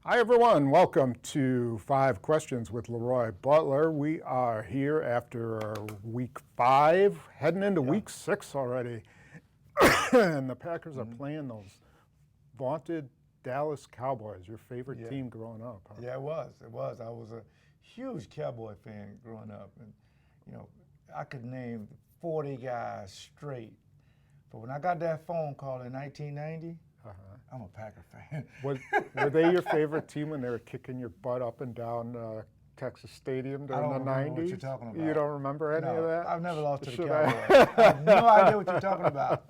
Hi everyone, welcome to 5 Questions with LeRoy Butler. We are here after week 5, heading into week 6 already. And the Packers are playing those vaunted Dallas Cowboys, your favorite team growing up. Huh? Yeah, it was. I was a huge Cowboy fan growing up. And, I could name 40 guys straight. But when I got that phone call in 1990, I'm a Packer fan. Were they your favorite team when they were kicking your butt up and down Texas Stadium during the 90s? I don't remember what you're talking about. You don't remember any of that? I've never lost to the Cowboys. I have no idea what you're talking about.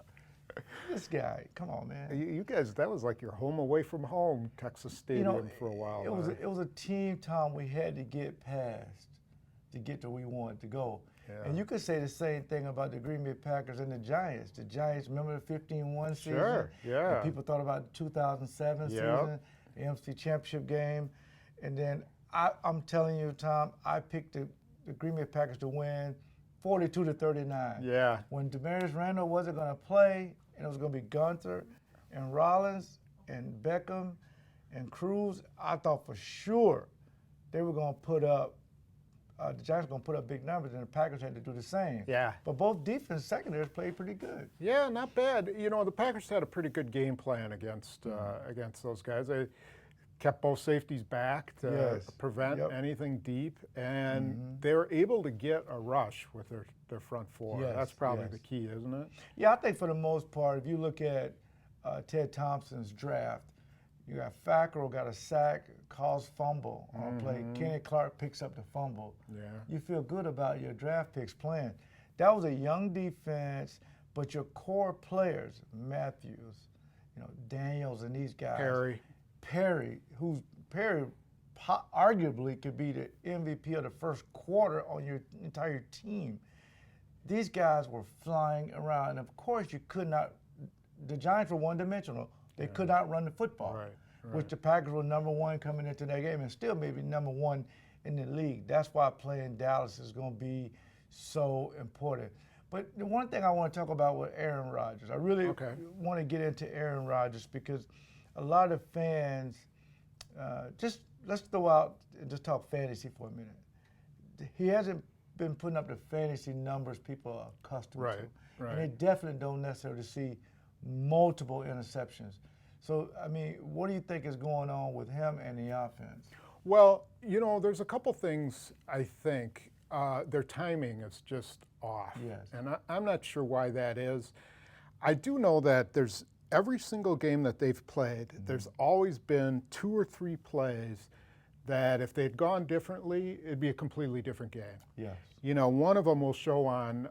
This guy, come on, man. You guys, that was like your home away from home, Texas Stadium for a while. It was a team, Tom, we had to get past to get to where we wanted to go. Yeah. And you could say the same thing about the Green Bay Packers and the Giants. The Giants, remember the 15-1 season? Sure, yeah. People thought about the 2007 season, the NFC Championship game. And then I'm telling you, Tom, I picked the Green Bay Packers to win 42-39. Yeah. When Demarius Randall wasn't going to play, and it was going to be Gunther and Rollins and Beckham and Cruz, I thought for sure they were going to put up the Giants were going to put up big numbers, and the Packers had to do the same. Yeah. But both defense secondaries played pretty good. Yeah, not bad. The Packers had a pretty good game plan against those guys. They kept both safeties back to prevent anything deep, and they were able to get a rush with their front four. That's probably the key, isn't it? Yeah, I think for the most part, if you look at Ted Thompson's draft, you got Fackrell got a sack, caused fumble on play. Kenny Clark picks up the fumble. Yeah. You feel good about your draft picks playing. That was a young defense, but your core players, Matthews, Daniels and these guys. Perry, Perry arguably could be the MVP of the first quarter on your entire team. These guys were flying around. And of course, the Giants were one-dimensional. They could not run the football, which the Packers were number 1 coming into that game and still maybe number 1 in the league. That's why playing Dallas is going to be so important. But the one thing I want to talk about with Aaron Rodgers, I really want to get into Aaron Rodgers because a lot of fans, let's throw out and just talk fantasy for a minute. He hasn't been putting up the fantasy numbers people are accustomed to. And they definitely don't necessarily see multiple interceptions. So, what do you think is going on with him and the offense? Well, there's a couple things I think. Their timing is just off. Yes. And I'm not sure why that is. I do know that there's every single game that they've played, there's always been 2 or 3 plays that if they'd gone differently, it'd be a completely different game. Yes. One of them will show on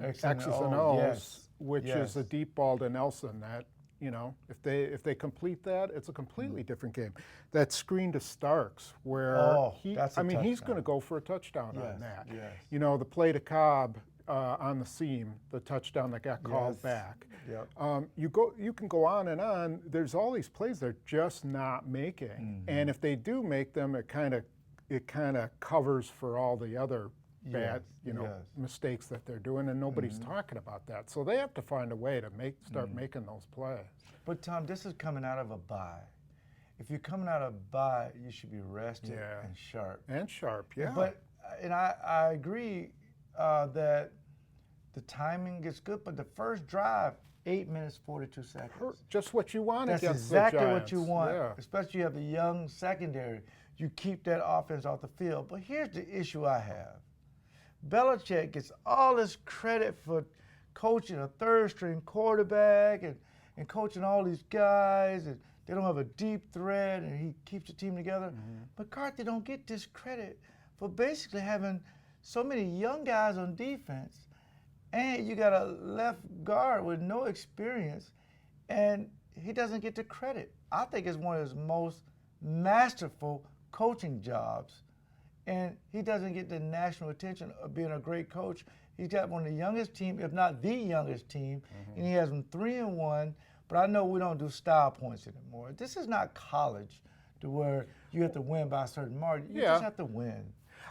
X's and O's, which is a deep ball to Nelson that, if they complete that, it's a completely different game. That screen to Starks where he's going to go for a touchdown on that. Yes. The play to Cobb on the seam, the touchdown that got called back. Yep. You can go on and on. There's all these plays they're just not making, and if they do make them, it kind of covers for all the other bad mistakes that they're doing, and nobody's talking about that. So they have to find a way to start making those plays. But Tom, this is coming out of a bye. If you're coming out of a bye, you should be rested and sharp. And sharp, yeah. But I agree that the timing is good, but the first drive, 8 minutes, 42 seconds. Just what you want against the Giants. That's exactly what you want, especially you have a young secondary. You keep that offense off the field. But here's the issue I have. Belichick gets all this credit for coaching a third-string quarterback and coaching all these guys, and they don't have a deep threat, and he keeps the team together. McCarthy don't get this credit for basically having so many young guys on defense, and you got a left guard with no experience, and he doesn't get the credit. I think it's one of his most masterful coaching jobs, and he doesn't get the national attention of being a great coach. He's got one of the youngest team, if not the youngest team, and he has them 3-1. But I know we don't do style points anymore. This is not college to where you have to win by a certain margin. You just have to win.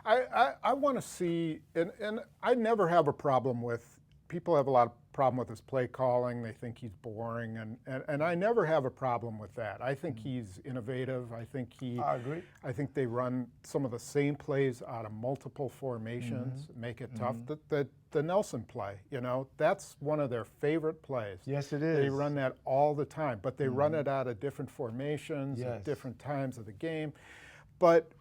I want to see, and I never have a problem with people have a lot of problem with his play calling. They think he's boring, and I never have a problem with that. I think he's innovative. I agree. I think they run some of the same plays out of multiple formations, make it tough. The Nelson play, that's one of their favorite plays. Yes, it is. They run that all the time, but they run it out of different formations at Yes. different times of the game. But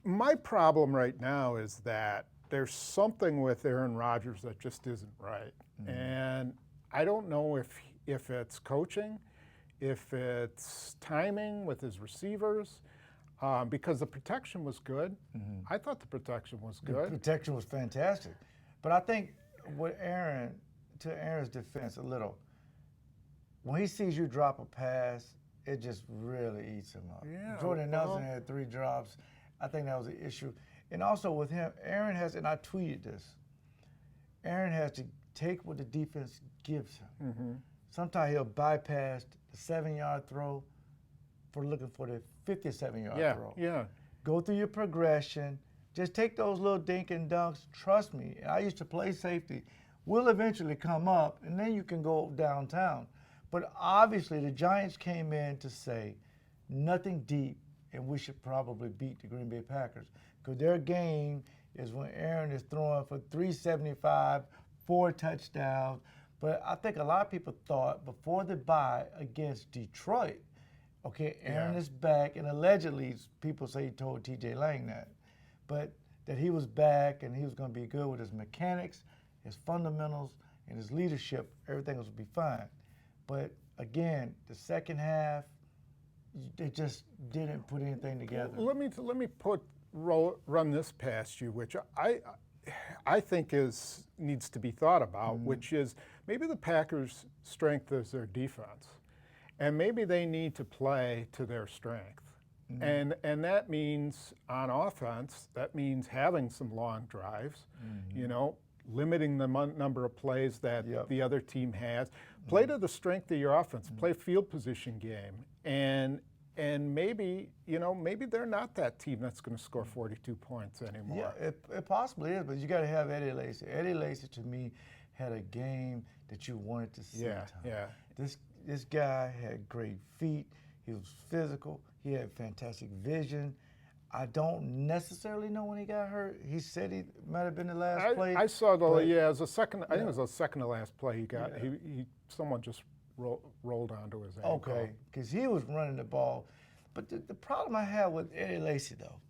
my problem right now is that there's something with Aaron Rodgers that just isn't right. And I don't know if it's coaching, if it's timing with his receivers, because the protection was good. I thought the protection was good. The protection was fantastic. But I think with Aaron, to Aaron's defense a little, when he sees you drop a pass, it just really eats him up. Yeah, Jordan Nelson had 3 drops. I think that was the issue. And also with him, Aaron has, and I tweeted this, Aaron has to take what the defense gives him. Sometimes he'll bypass the 7-yard throw for looking for the 57-yard throw. Yeah. Go through your progression. Just take those little dink and dunks. Trust me, I used to play safety. We'll eventually come up, and then you can go downtown. But obviously, the Giants came in to say nothing deep, and we should probably beat the Green Bay Packers. Because their game is when Aaron is throwing for 375, 4 touchdowns. But I think a lot of people thought before the bye against Detroit, okay, Aaron is back, and allegedly people say he told T.J. Lang that, but that he was back and he was going to be good with his mechanics, his fundamentals, and his leadership. Everything was going to be fine. But again, the second half, they just didn't put anything together. Let me run this past you, which I think needs to be thought about, which is maybe the Packers' strength is their defense, and maybe they need to play to their strength, and that means on offense, that means having some long drives, limiting the number of plays that the other team has. Play to the strength of your offense. Play field position game, and maybe maybe they're not that team that's going to score 42 points anymore. Yeah, it possibly is, but you got to have Eddie Lacy. Eddie Lacy, to me, had a game that you wanted to see. Yeah. This guy had great feet. He was physical. He had fantastic vision. I don't necessarily know when he got hurt. He said he might have been the last play. I saw it was a second. I think it was the second to last play he got. Someone just rolled onto his ankle. Okay, because he was running the ball. But the problem I have with Eddie Lacy, though,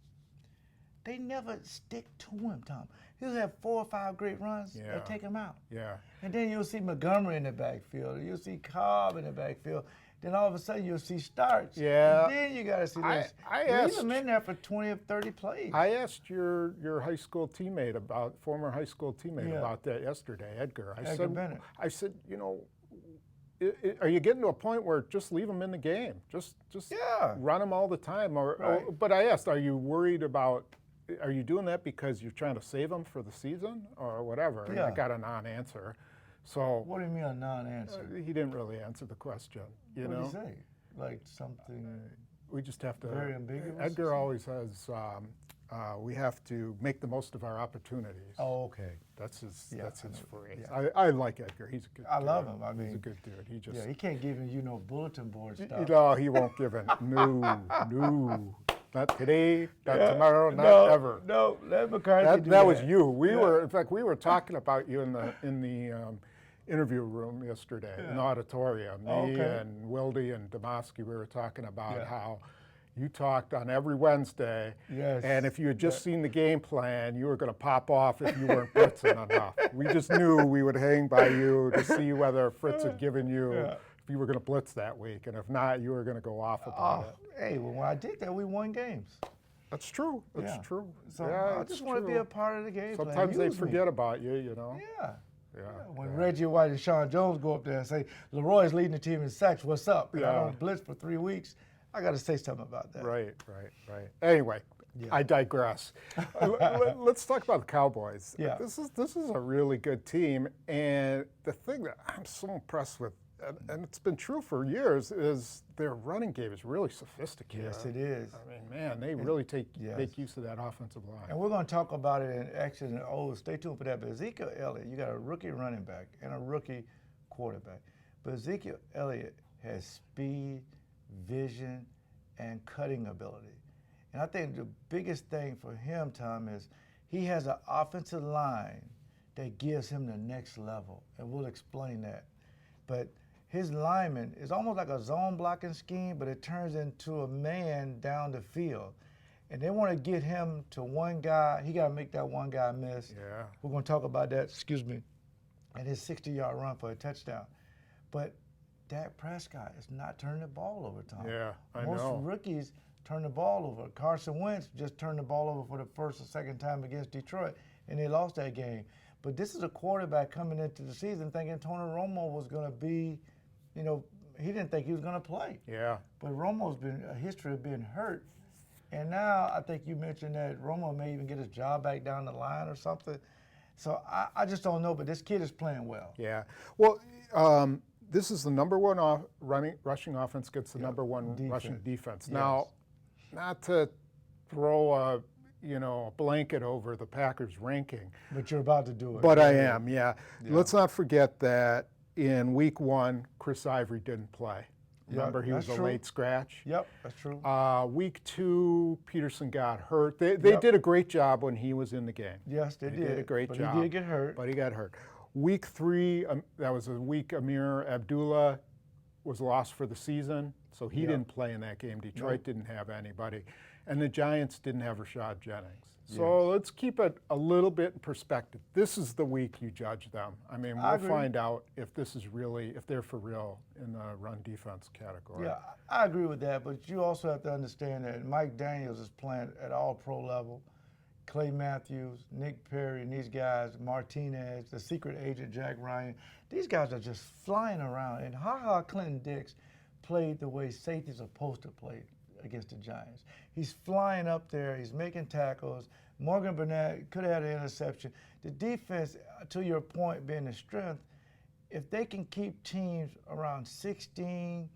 they never stick to him, Tom. He'll have 4 or 5 great runs. They'll take him out. Yeah. And then you'll see Montgomery in the backfield. You'll see Cobb in the backfield. Then all of a sudden you'll see starts. Yeah. And then you got to see this. Leave him in there for 20 or 30 plays. I asked your high school teammate former high school teammate about that yesterday, Edgar. I said, are you getting to a point where just leave him in the game? Just run him all the time. But I asked, are you worried about? Are you doing that because you're trying to save him for the season or whatever? Yeah. I got a non-answer. So what do you mean a non-answer? He didn't really answer the question. What did he say? Like something? We just have to. Very ambiguous. Edgar always says we have to make the most of our opportunities. Oh, okay. That's his phrase. Yeah. I like Edgar. He's a good. I love him. I mean, he's a good dude. He just. Yeah, he can't give you bulletin board stuff. No, he won't give it. No. Not today, not tomorrow, not ever. No, let McCarthy do that was you. We were talking about you in the interview room yesterday, in the auditorium. Me and Wildy and Demosky, we were talking about how you talked on every Wednesday, and if you had just seen the game plan, you were going to pop off if you weren't blitzing enough. We just knew we would hang by you to see whether Fritz had given you, if you were going to blitz that week, and if not, you were going to go off about it. Hey, well, when I did that, we won games. That's true. That's true. So I just want to be a part of the game. Sometimes they forget about you, Yeah. When Reggie White and Sean Jones go up there and say, LeRoy's leading the team in sacks, what's up? And I don't blitz for 3 weeks. I got to say something about that. Right. Anyway, I digress. Let's talk about the Cowboys. Yeah. This is a really good team, and the thing that I'm so impressed with and it's been true for years, is their running game is really sophisticated. Yes, it is. I mean, man, they really make use of that offensive line. And we're going to talk about it in X's and O's. Stay tuned for that. But Ezekiel Elliott, you got a rookie running back and a rookie quarterback. But Ezekiel Elliott has speed, vision, and cutting ability. And I think the biggest thing for him, Tom, is he has an offensive line that gives him the next level. And we'll explain that. But his lineman is almost like a zone blocking scheme, but it turns into a man down the field. And they want to get him to one guy. He got to make that one guy miss. Yeah. We're going to talk about that, and his 60-yard run for a touchdown. But Dak Prescott is not turning the ball over, Tom. Yeah, I know. Most rookies turn the ball over. Carson Wentz just turned the ball over for the first or second time against Detroit, and they lost that game. But this is a quarterback coming into the season thinking Tony Romo was going to be, he didn't think he was going to play. Yeah. But Romo's been a history of being hurt. And now I think you mentioned that Romo may even get his job back down the line or something. So I just don't know, but this kid is playing well. Yeah. Well, this is the number one rushing offense gets the number one rushing defense. Yes. Now, not to throw a blanket over the Packers ranking. But you're about to do it. But I am, yeah. Let's not forget that in week 1, Chris Ivory didn't play. Remember, he was a late scratch. Yep, that's true. Week 2, Peterson got hurt. They did a great job when he was in the game. Yes, they did. Did a great job. But he did get hurt. But he got hurt. Week 3, that was a week Amir Abdullah was lost for the season, so he didn't play in that game. Detroit didn't have anybody. And the Giants didn't have Rashad Jennings. So let's keep it a little bit in perspective. This is the week you judge them. I mean, we'll find out if they're for real in the run defense category. Yeah, I agree with that, but you also have to understand that Mike Daniels is playing at all-pro level. Clay Matthews, Nick Perry, and these guys, Martinez, the secret agent Jack Ryan, these guys are just flying around. And Ha Clinton Dix played the way safety's supposed to play against the Giants. He's flying up there. He's making tackles. Morgan Burnett could have had an interception. The defense, to your point, being the strength, if they can keep teams around 16,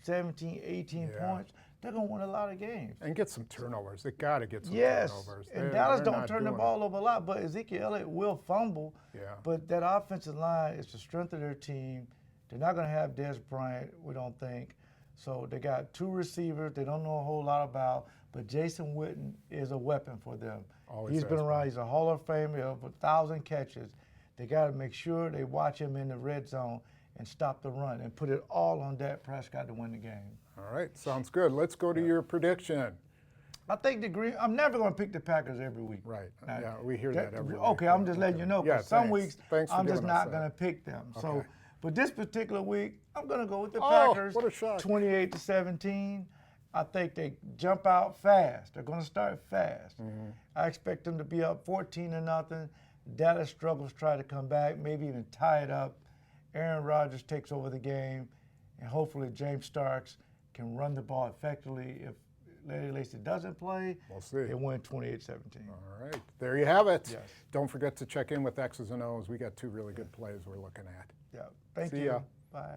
17, 18 points, they're going to win a lot of games. And get some turnovers. They got to get some turnovers. And Dallas don't turn the ball over a lot, but Ezekiel Elliott will fumble. Yeah. But that offensive line is the strength of their team. They're not going to have Des Bryant, we don't think. So they got 2 receivers they don't know a whole lot about, but Jason Witten is a weapon for them. He's been around. He's a Hall of Famer of 1,000 catches. They got to make sure they watch him in the red zone and stop the run and put it all on Dak Prescott to win the game. All right, sounds good. Let's go to your prediction. I think I'm never going to pick the Packers every week. Right. Yeah, we hear that every week. Okay, I'm just letting you know. Yeah, some weeks I'm just not going to pick them. Okay. So, but this particular week, I'm going to go with the Packers. What a shock. 28-17. I think they jump out fast. They're going to start fast. Mm-hmm. I expect them to be up 14-0. Dallas struggles, try to come back, maybe even tie it up. Aaron Rodgers takes over the game, and hopefully James Starks can run the ball effectively. If Eddie Lacy doesn't play, we'll see. They win 28-17. All right, there you have it. Yes. Don't forget to check in with X's and O's. We got 2 really good plays we're looking at. Yeah. Thank you. See ya. Bye.